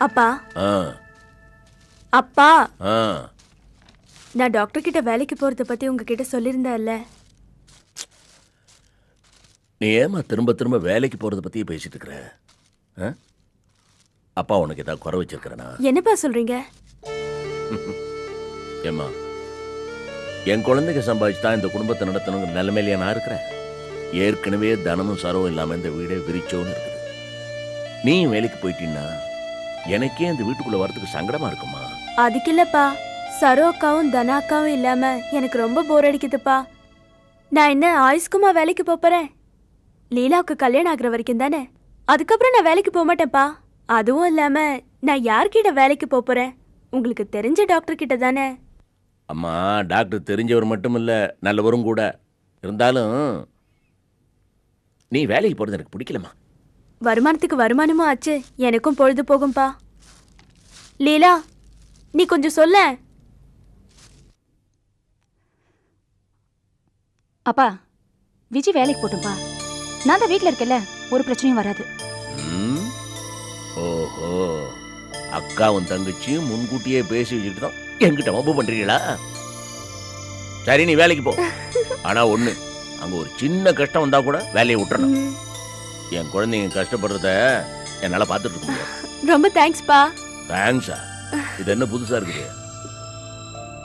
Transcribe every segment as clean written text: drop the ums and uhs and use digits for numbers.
அப்பா ஆ அப்பா ஆ நான் டாக்டர் கிட்ட வேலைக்கு போறத பத்தி உங்ககிட்ட சொல்லியிருந்தேன்ல. நீ ஏமா திரும்ப திரும்ப வேலைக்கு போறத பத்தியே பேசிட்டு இருக்கிற? ஆ? அப்பா உனக்கு ஏதாவது குறை வச்சிருக்கிறனா? என்னப்பா சொல்றீங்க? ஏம்மா, என் குழந்தைக்கு சம்பாதிச்சு தான் இந்த குடும்பத்தை நடத்தணுங்கிற நிலைமையிலேயே நான் இருக்கிறேன். ஏற்கனவே தனமும் சரவும் இல்லாம இந்த வீடே விரிச்சோன்னு இருக்குது. நீ வேலைக்கு போயிட்டீன்னா எனக்கே இந்த வீட்டுக்குள்ள வரதுக்கு சங்கடமா இருக்குமா? அதுக்கு இல்லப்பா, சரோ அக்காவும் தனா அக்காவும் இல்லாம எனக்கு ரொம்ப போர் அடிக்குதுப்பா. நான் என்ன ஆயுஷ்குமா வேலைக்கு போறேன்? லீலாவுக்கு கல்யாணம் ஆகுற வரைக்கும் தானே. அதுக்கப்புறம் நான் வேலைக்கு போக மாட்டேன்ப்பா. அதுவும் இல்லாம நான் யார்கிட்ட வேலைக்கு போறேன்? உங்களுக்கு தெரிஞ்ச டாக்டர் கிட்ட தானே. அம்மா, டாக்டர் தெரிஞ்சவர் மட்டும் இல்ல, நல்லவரும் கூட. இருந்தாலும் நீ வேலைக்கு போறது எனக்கு பிடிக்கலம்மா. வருமானத்துக்கு வருமானமும் ஆச்சு, எனக்கும் பொழுது போகும்பா. லீலா, நீ கொஞ்சம் சொல்ல. அப்பா, விஜய் வேலைக்கு போட்டும்பா. நான் தான் வீட்டில் இருக்கேன்ல, ஒரு பிரச்சனையும் வராது. ம்? ஓஹோ, அக்காவும் தங்கச்சியும் முன்கூட்டியே பேசி வச்சுக்கிட்டு தான் என்கிட்ட வம்பு பண்றீங்களா? சரி, நீ வேலைக்கு போ. ஆனா ஒண்ணு, அங்க ஒரு சின்ன கஷ்டம் வந்தா கூட வேலையை விட்டுறணும். என் குழந்தைங்க கஷ்டப்படுறத என்னால பார்த்துட்டு இருக்க முடியாது. ரொம்ப தேங்க்ஸ்பா. தேங்க்ஸா? இது என்ன புதுசா இருக்குது?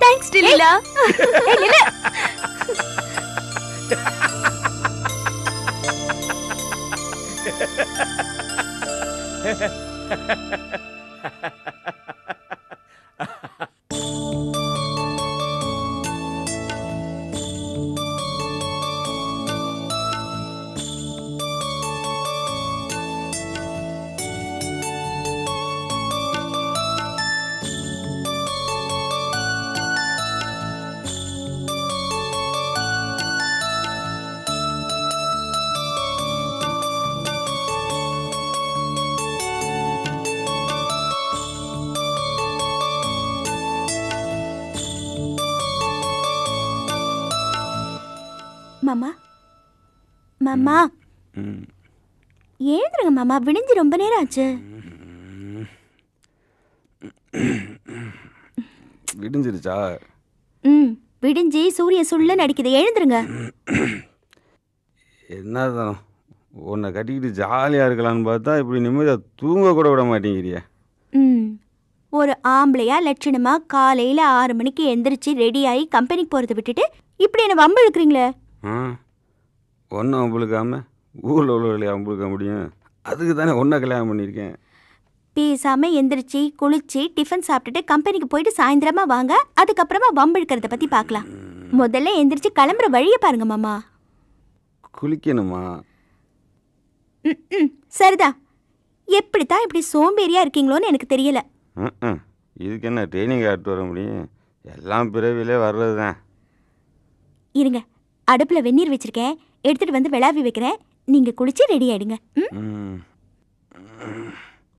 தேங்க்ஸ் லீலா. மாமா மாமா ஏந்துருங்க மாமா, விடிஞ்சு ரொம்ப நேரம் ஆச்சு. விடிஞ்சிருச்சா? விடிஞ்சு சூரிய சுள்ள நடிக்குது, எழுந்துருங்க. என்னதான் உன்னை கட்டிக்கிட்டு ஜாலியாக இருக்கலான்னு பார்த்தா இப்படி நிம்மதியாக தூங்க கூட விட மாட்டேங்கிறிய. ஒரு ஆம்பளையா லட்சணமா காலையில 6 மணிக்கு எந்திரிச்சு ரெடி ஆகி கம்பெனிக்கு போறதை விட்டுட்டு இப்படி என்ன வம்பு இழுக்கிறீங்களே? ஒன்றும் அம்புழுக்காம ஊரில் உள்ளவர்களே அம்புழுக்க முடியும். அதுக்கு தானே ஒன்றை கல்யாணம் பண்ணியிருக்கேன். பேசாம எந்திரிச்சு குளிச்சு டிஃபன் சாப்பிட்டுட்டு கம்பெனிக்கு போயிட்டு சாயந்தரமா வாங்க, அதுக்கப்புறமா வம்பு இழுக்கிறத பத்தி பார்க்கலாம். முதல்ல எந்திரிச்சு கிளம்புற வழியை பாருங்க மாமா. குளிக்கணுமா? சரிதான். எப்படித்தான் இப்படி சோம்பேறியா இருக்கீங்களோன்னு எனக்கு தெரியல. இதுக்கு என்ன ட்ரைனிங் ஆகிட்டு வர முடியும்? எல்லாம் பிறவிலே வர்றது தான். இருங்க, அடுப்புல வெந்நீர் வச்சிருக்கேன், எடுத்துட்டு வந்து விளாவி வைக்கிறேன். நீங்க குளிச்சு ரெடி ஆயிடுங்க. ம்